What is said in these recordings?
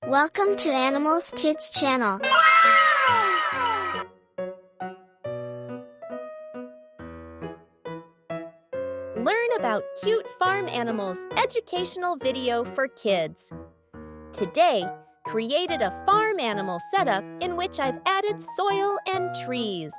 Welcome to Animals Kids channel. Learn about cute farm animals educational video for kids. Today, created a farm animal setup in which I've added soil and trees.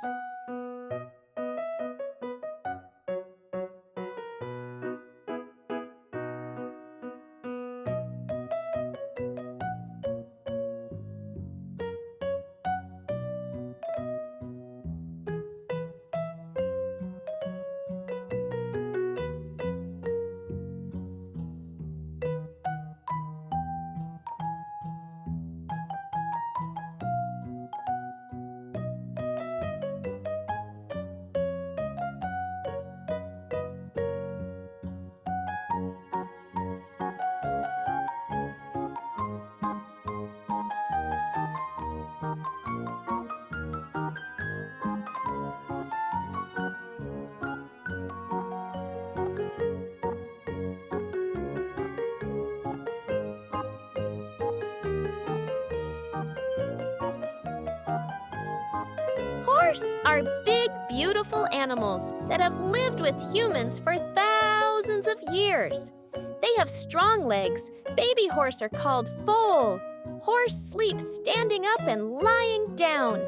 Horses are big, beautiful animals that have lived with humans for thousands of years. They have strong legs. Baby horse are called foal. Horse sleeps standing up and lying down.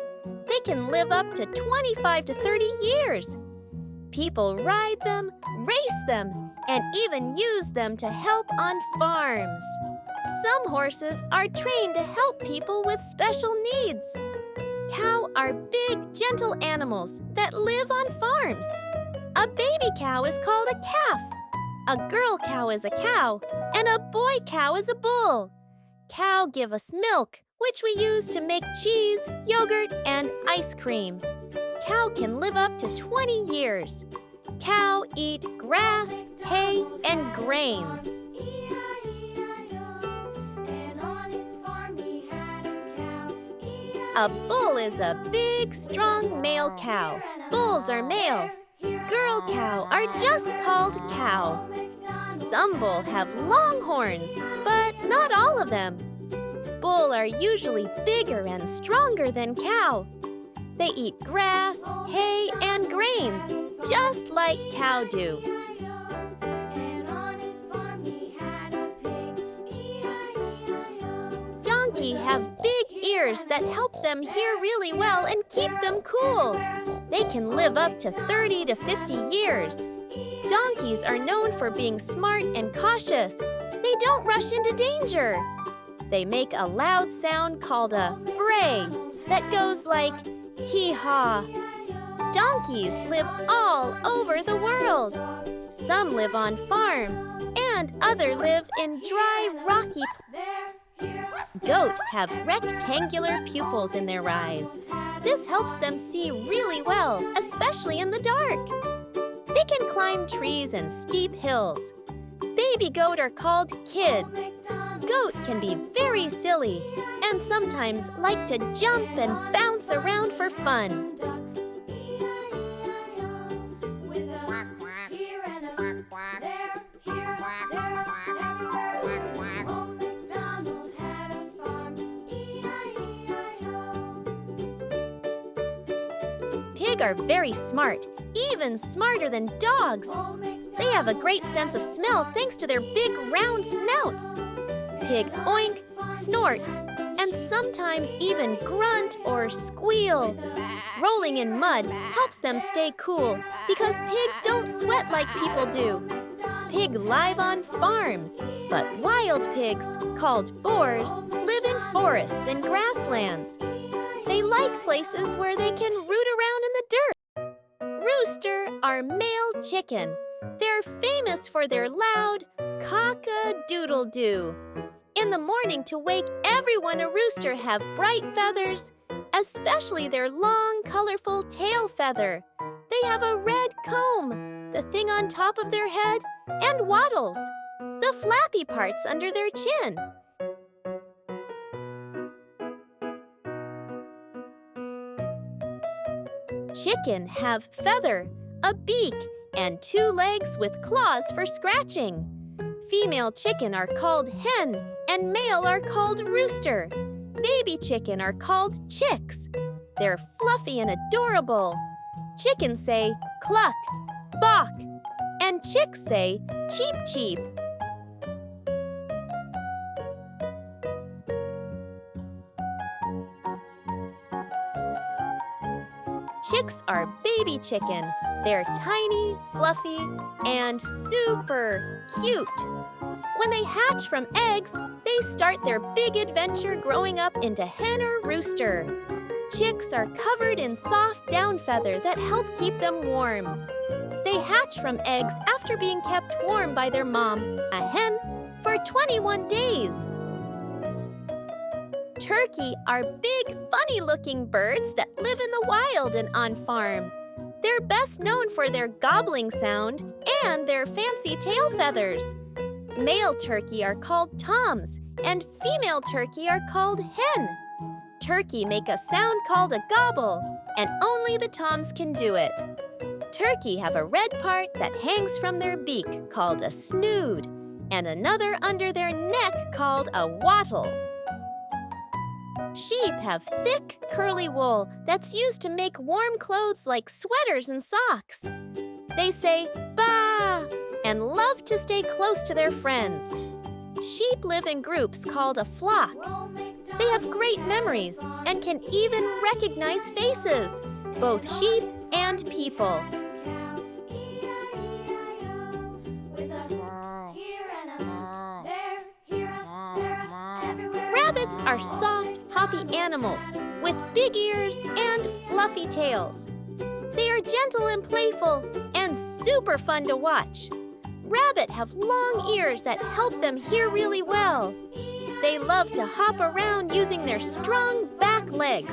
They can live up to 25 to 30 years. People ride them, race them, and even use them to help on farms. Some horses are trained to help people with special needs. Cows are big, gentle animals that live on farms. A baby cow is called a calf. A girl cow is a cow, and a boy cow is a bull. Cows give us milk, which we use to make cheese, yogurt, and ice cream. Cows can live up to 20 years. Cows eat grass, hay, and grains. A bull is a big, strong male cow. Bulls are male. Girl cow are just called cow. Some bull have long horns, but not all of them. Bull are usually bigger and stronger than cow. They eat grass, hay, and grains, just like cow do. Donkeys have big ears that help them hear really well and keep them cool. They can live up to 30 to 50 years. Donkeys are known for being smart and cautious. They don't rush into danger. They make a loud sound called a bray that goes like hee-haw. Donkeys live all over the world. Some live on farm, and others live in dry, rocky places. Goats have rectangular pupils in their eyes. This helps them see really well, especially in the dark. They can climb trees and steep hills. Baby goat are called kids. Goat can be very silly and sometimes like to jump and bounce around for fun. Pigs are very smart, even smarter than dogs. They have a great sense of smell thanks to their big round snouts. Pigs oink, snort, and sometimes even grunt or squeal. Rolling in mud helps them stay cool because pigs don't sweat like people do. Pigs live on farms, but wild pigs, called boars, live in forests and grasslands. They like places where they can root around in the dirt. Rooster are male chicken. They're famous for their loud cock-a-doodle-doo. In the morning to wake everyone, a rooster have bright feathers, especially their long, colorful tail feather. They have a red comb, the thing on top of their head, and wattles, the flappy parts under their chin. Chicken have feather, a beak, and 2 legs with claws for scratching. Female chicken are called hen and male are called rooster. Baby chicken are called chicks. They're fluffy and adorable. Chickens say cluck, bawk, and chicks say cheep cheep. Chicks are baby chicken. They're tiny, fluffy, and super cute. When they hatch from eggs, they start their big adventure growing up into hen or rooster. Chicks are covered in soft down feather that help keep them warm. They hatch from eggs after being kept warm by their mom, a hen, for 21 days. Turkey are big, funny-looking birds that live in the wild and on farm. They're best known for their gobbling sound and their fancy tail feathers. Male turkey are called toms, and female turkey are called hen. Turkey make a sound called a gobble, and only the toms can do it. Turkey have a red part that hangs from their beak called a snood, and another under their neck called a wattle. Sheep have thick, curly wool that's used to make warm clothes like sweaters and socks. They say "baa" and love to stay close to their friends. Sheep live in groups called a flock. They have great memories and can even recognize faces, both sheep and people. Rabbits are soft, hoppy animals with big ears and fluffy tails. They are gentle and playful and super fun to watch. Rabbit have long ears that help them hear really well. They love to hop around using their strong back legs.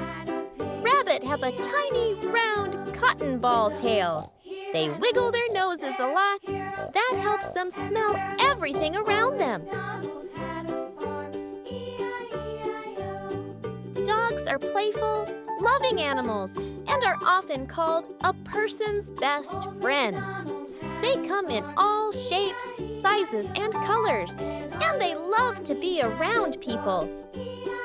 Rabbit have a tiny, round, cotton ball tail. They wiggle their noses a lot. That helps them smell everything around them. Dogs are playful, loving animals and are often called a person's best friend. They come in all shapes, sizes, and colors, and they love to be around people.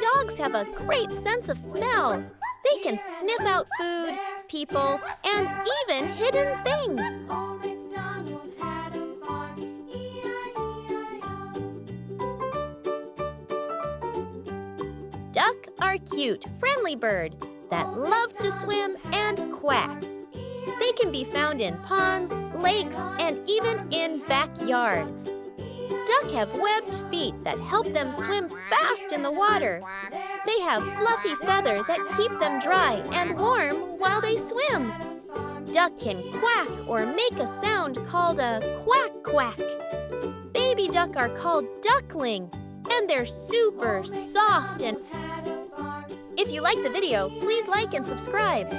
Dogs have a great sense of smell. They can sniff out food, people, and even hidden things. Duck are cute, friendly bird that love to swim and quack. They can be found in ponds, lakes, and even in backyards. Duck have webbed feet that help them swim fast in the water. They have fluffy feather that keep them dry and warm while they swim. Duck can quack or make a sound called a quack quack. Baby duck are called duckling, and they're super soft and... If you like the video, please like and subscribe.